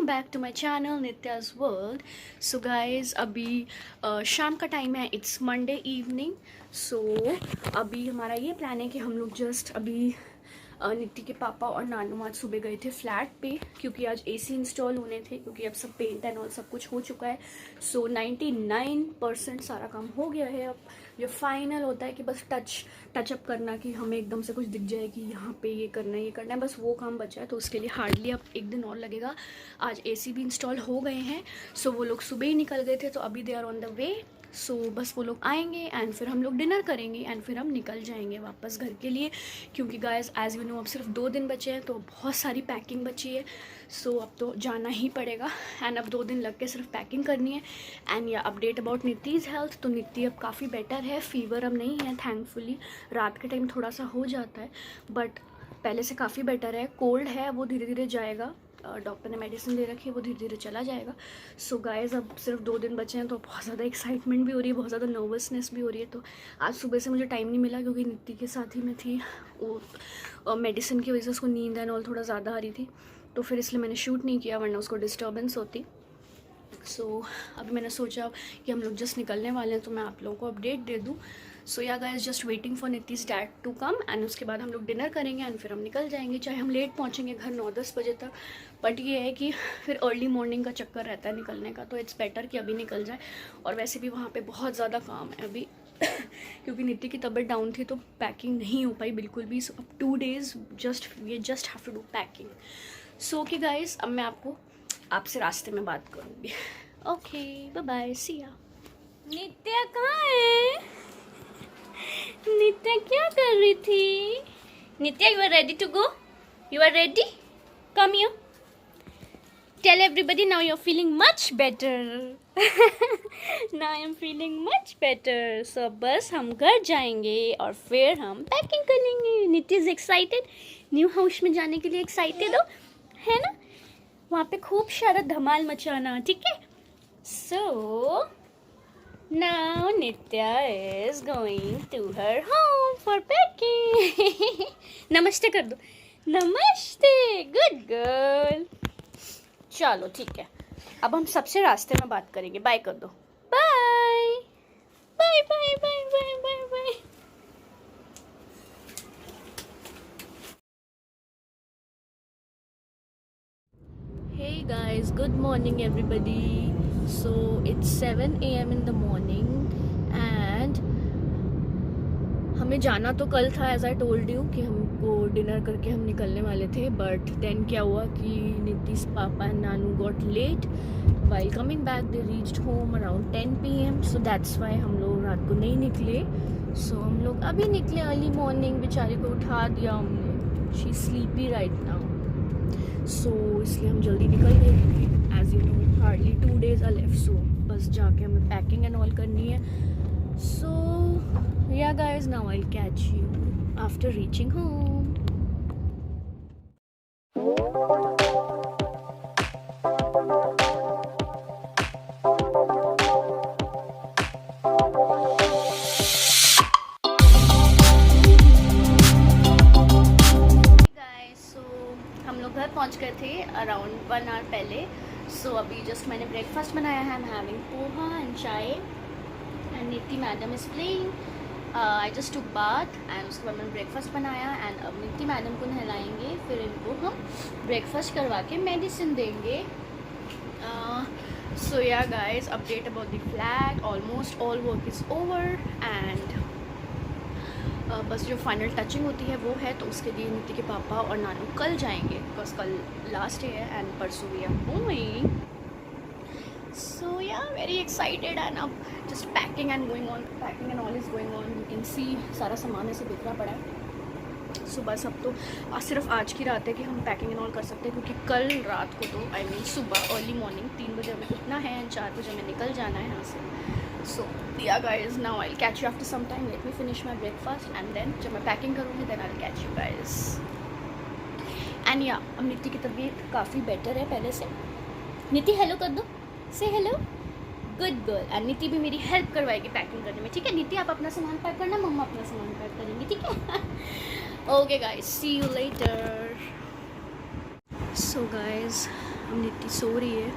Welcome back to my channel Nitya's world. So guys अभी शाम का टाइम है, इट्स मंडे इवनिंग। सो अभी हमारा ये प्लान है कि हम लोग जस्ट अभी नित्ती के पापा और नानू आज सुबह गए थे फ्लैट पे, क्योंकि आज एसी इंस्टॉल होने थे, क्योंकि अब सब पेंट एंड ऑल सब कुछ हो चुका है। सो 99% सारा काम हो गया है। अब जो फाइनल होता है कि बस टचअप करना, कि हमें एकदम से कुछ दिख जाए कि यहाँ पे ये करना है, बस वो काम बचा है। तो उसके लिए हार्डली अब एक दिन और लगेगा। आज एसी भी इंस्टॉल हो गए हैं। सो वो लोग सुबह ही निकल गए थे, तो अभी they are on the way. So बस वो लोग आएंगे एंड फिर हम लोग डिनर करेंगे एंड फिर हम निकल जाएंगे वापस घर के लिए, क्योंकि गाइस एज यू नो अब सिर्फ 2 दिन बचे हैं, तो बहुत सारी पैकिंग बची है। सो अब तो जाना ही पड़ेगा एंड अब 2 दिन लग के सिर्फ पैकिंग करनी है। एंड या अपडेट अबाउट नित्तीज़ हेल्थ, तो नित्ती अब काफ़ी बेटर है, फीवर अब नहीं है थैंकफुली। रात के टाइम थोड़ा सा हो जाता है बट पहले से काफ़ी बेटर है। कोल्ड है, वो धीरे धीरे जाएगा, डॉक्टर ने मेडिसिन दे रखी है, वो धीरे धीरे चला जाएगा। सो गाइस अब सिर्फ 2 दिन बचे हैं, तो बहुत ज़्यादा एक्साइटमेंट भी हो रही है, बहुत ज़्यादा नर्वसनेस भी हो रही है। तो आज सुबह से मुझे टाइम नहीं मिला, क्योंकि नित्ती के साथ ही मैं थी। वो मेडिसिन की वजह से उसको नींद एंड ऑल थोड़ा ज़्यादा आ रही थी, तो फिर इसलिए मैंने शूट नहीं किया, वरना उसको डिस्टर्बेंस होती। सो अभी मैंने सोचा कि हम लोग जस्ट निकलने वाले हैं, तो मैं आप लोगों को अपडेट दे दूँ। So yeah guys just waiting for Nitty's dad to come and उसके बाद हम लोग डिनर करेंगे एंड फिर हम निकल जाएंगे। चाहे हम लेट पहुंचेंगे घर 9-10 बजे तक, बट ये है कि फिर अर्ली मॉर्निंग का चक्कर रहता है निकलने का, तो इट्स बेटर कि अभी निकल जाए। और वैसे भी वहाँ पे बहुत ज़्यादा काम है अभी क्योंकि नित्ती की तबीयत डाउन थी, तो पैकिंग नहीं हो पाई बिल्कुल भी। सो अब 2 days just have to do packing. So okay guys, अब मैं आपसे रास्ते में बात करूँगी। ओके बाय बाय, सी या। नित्या कहाँ है? नित्या क्या कर रही थी? Nitya, you are ready to go? You are ready? Come here. Tell everybody now you are feeling much better. Now I am feeling much better. So बस हम घर जाएंगे और फिर हम पैकिंग करेंगे। Nitya is excited, new house में जाने के लिए एक्साइटेड हो, है ना? वहाँ पे खूब सारा धमाल मचाना, ठीक है? सो now Nitya is going to her home for packing. नमस्ते कर दो, नमस्ते, गुड गर्ल। चलो ठीक है, अब हम सबसे रास्ते में बात करेंगे। बाय कर दो, bye bye bye bye bye bye bye. Hey guys, good morning everybody. So it's 7 AM in the morning and हमें जाना तो कल था, एज आई टोल्ड यू, कि हमको डिनर करके हम निकलने वाले थे। बट देन क्या हुआ कि नित्ती's पापा एंड नानू got late while coming back. They reached home around 10 PM, so that's why हम लोग रात को नहीं निकले। सो हम लोग अभी निकले अर्ली मॉर्निंग। बेचारी को उठा दिया हमने, she sleepy right now. So इसलिए हम जल्दी निकल गए, क्योंकि as you know hardly 2 days are left. So बस जाके हमें पैकिंग एंड ऑल करनी है। सो yeah guys, now I will catch you after reaching home. हम लोग घर पहुंच गए थे अराउंड 1 hour पहले। सो अभी जस्ट मैंने ब्रेकफास्ट बनाया है। I am having poha and chai and Nitti madam is playing. I just took bath and उसके बाद मैंने ब्रेकफास्ट बनाया एंड अब नित्ती मैडम को नहलाएंगे, फिर इनको हम ब्रेकफास्ट करवा के मेडिसिन देंगे। सो yeah guys, update about the flat, almost all work is over and बस जो फाइनल टचिंग होती है वो है, तो उसके लिए नित्ती के पापा और नानू कल जाएंगे, बिकॉज कल लास्ट डे है एंड परसों वी आर गोइंग। सो या वेरी एक्साइटेड एंड अब just packing and going on, packing and all is going on. You can सी सारा सामान ऐसे बिखरा पड़ा है। सो बस अब तो सिर्फ आज की रात है कि हम पैकिंग एंड ऑल कर सकते हैं, क्योंकि कल रात को तो आई मीन सुबह अर्ली मॉर्निंग 3 बजे हमें उठना है एंड 4 बजे हमें निकल जाना है यहाँ से। So yeah guys, now I'll catch you after some time. Let me finish my breakfast and then जब मैं पैकिंग करूँगी then I'll catch you guys. And yeah, अब नित्ती की तबीयत काफ़ी बेटर है पहले से। नित्ती हेलो कर दो, से हेलो, गुड गर्ल। एंड नित्ती भी मेरी हेल्प करवाएगी पैकिंग करने में, ठीक है? नित्ती आप अपना सामान पैक करना, मम्मा अपना सामान पैक करेंगी, ठीक है? Okay guys, see you later. So guys अब नित्ती सो रही है,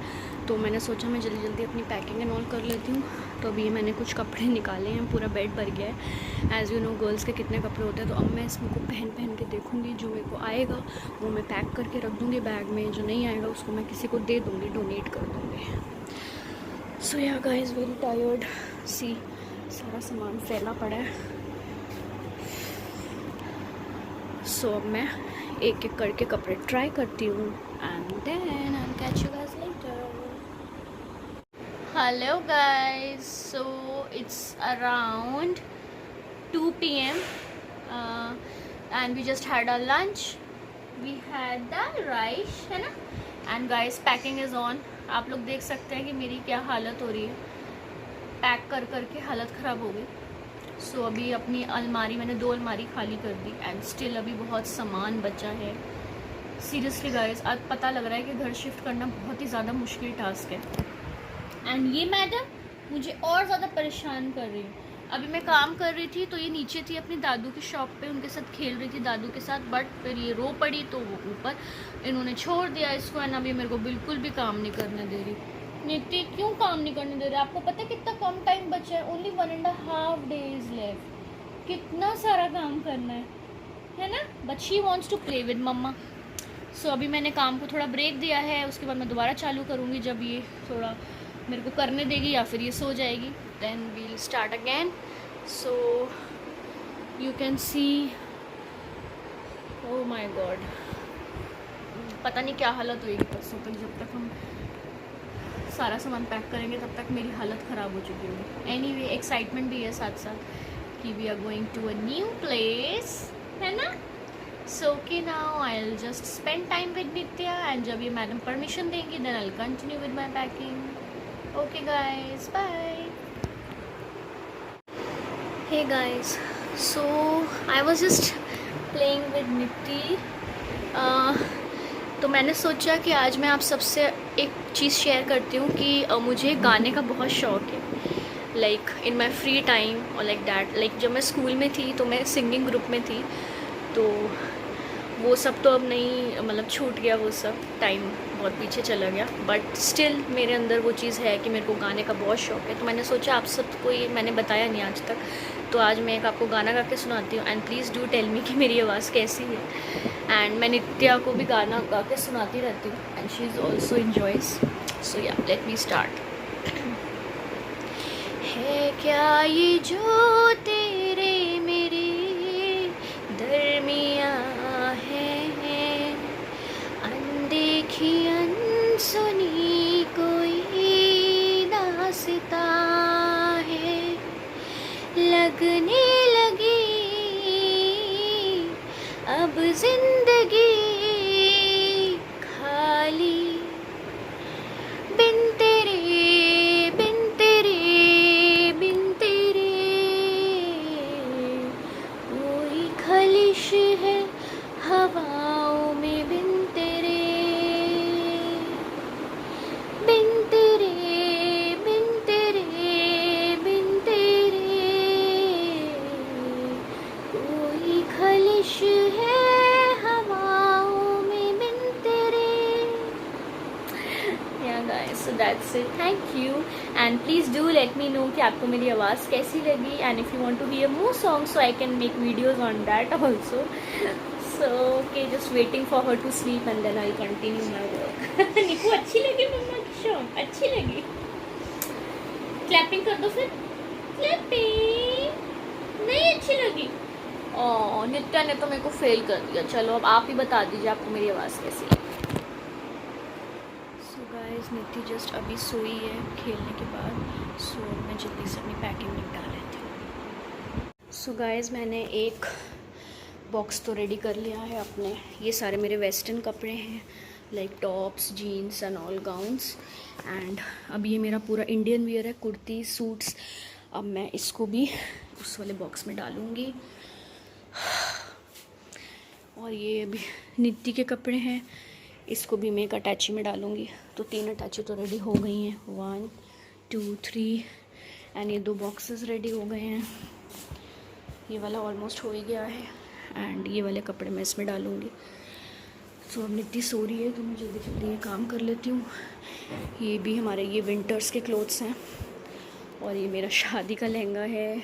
तो मैंने सोचा मैं जल्दी जल्दी अपनी पैकिंग एंड ऑल कर लेती हूँ। तो अभी मैंने कुछ कपड़े निकाले हैं, पूरा बेड भर गया है। एज़ यू नो गर्ल्स के कितने कपड़े होते हैं, तो अब मैं इसमें को पहन के देखूँगी। जो मेरे को आएगा वो मैं पैक करके रख दूँगी बैग में, जो नहीं आएगा उसको मैं किसी को दे दूँगी, डोनेट कर दूँगी। सो या गाइस, वेरी टायर्ड, सी सारा सामान फैला पड़ा है। सो अब मैं एक एक करके कपड़े ट्राई करती हूँ and then I will catch you guys later. Hello guys, so it's around 2 PM and we just had a lunch, we had the rice, है ना। And guys, packing is on. आप लोग देख सकते हैं कि मेरी क्या हालत हो रही है, पैक कर करके हालत ख़राब हो गई। सो अभी अपनी अलमारी, मैंने 2 अलमारी खाली कर दी एंड स्टिल अभी बहुत सामान बचा है। सीरियसली गाइस, आज पता लग रहा है कि घर शिफ्ट करना बहुत ही ज़्यादा मुश्किल टास्क है। एंड ये मैडम मुझे और ज़्यादा परेशान कर रही है। अभी मैं काम कर रही थी तो ये नीचे थी अपनी दादू की शॉप पे, उनके साथ खेल रही थी दादू के साथ, बट फिर ये रो पड़ी तो वो ऊपर इन्होंने छोड़ दिया इसको। एंड अभी मेरे को बिल्कुल भी काम नहीं करने दे रही। नित्य क्यों काम नहीं करने दे रहे? आपको पता है कितना कम टाइम बचा है, ओनली 1.5 days लेफ्ट। कितना सारा काम करना है ना। But she wants to play with mamma. So अभी मैंने काम को थोड़ा ब्रेक दिया है, उसके बाद मैं दोबारा चालू करूँगी जब ये थोड़ा मेरे को करने देगी या फिर ये सो जाएगी, then we'll start again. So you can see, oh my god, पता नहीं क्या हालत होएगी परसों तक। जब तक हम सारा सामान पैक करेंगे तब तक मेरी हालत ख़राब हो चुकी होगी। एनीवे, एक्साइटमेंट भी है साथ साथ कि we are going to a new place, है ना। So okay, now I will just spend time with Nitya and जब ये मैडम परमिशन देंगी then I will continue with my packing. Okay guys, bye. Hey guys, so I was just playing with Nitti. तो मैंने सोचा कि आज मैं आप सबसे एक चीज़ शेयर करती हूँ कि मुझे गाने का बहुत शौक़ है, like in my free time और लाइक दैट। लाइक जब मैं स्कूल में थी तो मैं सिंगिंग ग्रुप में थी, तो वो सब तो अब नहीं, मतलब छूट गया, वो सब टाइम बहुत पीछे चला गया। बट स्टिल मेरे अंदर वो चीज़ है कि मेरे को गाने का बहुत शौक़ है। तो मैंने सोचा आप सबको ये मैंने बताया नहीं आज तक, तो आज मैं एक आपको गाना गा के सुनाती हूँ and please do tell me कि मेरी आवाज़ कैसी है। एंड मैं नित्या को भी गाना गा के सुनाती रहती हूँ and she is also enjoys. So yeah, let me start. है क्या ये जो तेरे मेरे दरमिया है, अनदेखी अनसुनी कोई दास्ता है, लगने लगी अब जिंदगी खाली, बिन तेरे बिन तेरे बिन तेरे, कोई खलिश है हवाओं में, बिन तेरे बिन तेरे बिन तेरे बिन तेरे, कोई खलिश है हवाओं में, बिन तेरे। Yeah guys, so that's it. Thank you and please do let me know कि आपको मेरी आवाज़ कैसी लगी, and if you want to hear more songs so I can make videos on that also. So okay, just waiting for her to sleep and then I'll continue my work. निकू अच्छी लगी मम्मा की shop? अच्छी लगी? Clapping कर दो फिर। Clapping नहीं अच्छी लगी? ओह, नित्या ने तो मेरे को फेल कर दिया। चलो अब आप ही बता दीजिए आपको मेरी आवाज़ कैसी लगी। गाइस, नित्य जस्ट अभी सोई है खेलने के बाद, सो मैं जल्दी से अपनी पैकिंग निपटा लेती हूँ। सो गाइस, मैंने एक बॉक्स तो रेडी कर लिया है अपने। ये सारे मेरे वेस्टर्न कपड़े हैं, like tops, jeans and all gowns. And अब ये मेरा पूरा इंडियन वियर है, कुर्ती, सूट्स। अब मैं इसको भी उस वाले बॉक्स में डालूँगी। और ये अभी नित्य के कपड़े हैं, इसको भी मैं एक अटैची में डालूँगी। तो 3 अटैची तो रेडी हो गई हैं, 1 2 3 एंड ये 2 बॉक्सेस रेडी हो गए हैं। ये वाला ऑलमोस्ट हो ही गया है एंड ये वाले कपड़े मैं इसमें डालूँगी। सो अब नित्य सो रही है तो मैं जल्दी जल्दी ये काम कर लेती हूँ। ये भी हमारे ये विंटर्स के क्लोथ्स हैं और ये मेरा शादी का लहंगा है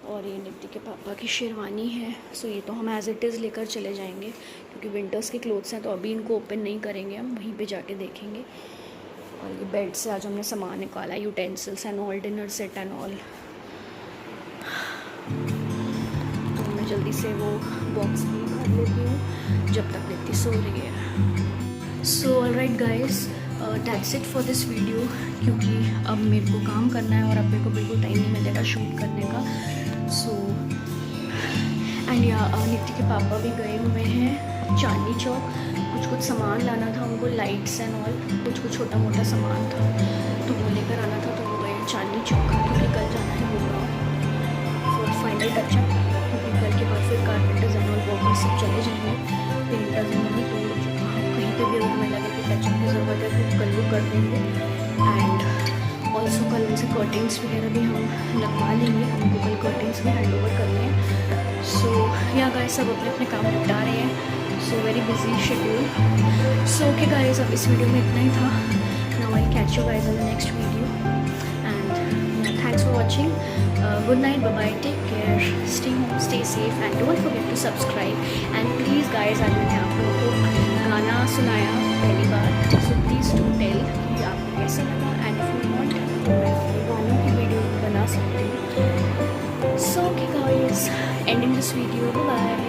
और ये नित्य के पापा की शेरवानी है। सो ये तो हम एज़ इट इज़ लेकर चले जाएंगे क्योंकि विंटर्स के क्लोथ्स हैं तो अभी इनको ओपन नहीं करेंगे, हम वहीं पे जाके देखेंगे। और ये बेड से आज हमने सामान निकाला, utensils and all, dinner set and all. तो मैं जल्दी से वो बॉक्स भी भर लेती हूँ जब तक नित्य सो रही है। So alright guys, that's it for this video, क्योंकि अब मेरे को काम करना है और अब मेरे को बिल्कुल टाइम नहीं मिलेगा शूट करने का। सो एंड या नित्य के पापा भी गए हुए हैं चांदनी चौक, कुछ सामान लाना था उनको, लाइट्स एंड ऑल, कुछ छोटा मोटा सामान था तो वो लेकर आना था। तो वो गए चांदनी चौक क्योंकि कल जाना है गुड़गांव फॉर फाइनल टचअप, क्योंकि कल के बाद फिर कारपेंटर्स एंड ऑल वर्कर्स सब चले जाएंगे। पेंटर्स एंड ऑल तो कहीं पे भी अगर हमें लगे कि टचअप की ज़रूरत है तो कल वो कर देंगे। एंड ऑल्सो कल उनसे कर्टेंस वगैरह भी हम लगवा लेंगे, हमको कल कर्टेंस भी हैंड ओवर करने हैं। सो या गाइस सब अपने अपने काम निपटा रहे हैं, so very busy schedule. So okay guys, अब इस वीडियो में इतना ही था। Now I catch you guys in the next video and thanks for watching. Good night, bye bye, take care, stay home, stay safe and don't forget to subscribe. And please guys, आज मैंने आप लोगों को गाना सुनाया पहली बार, so please do tell कि आपको कैसा लगा एंड इफ यू वांट मैं गानों की वीडियो बना सकती हूँ। So okay guys, ending this video, bye bye.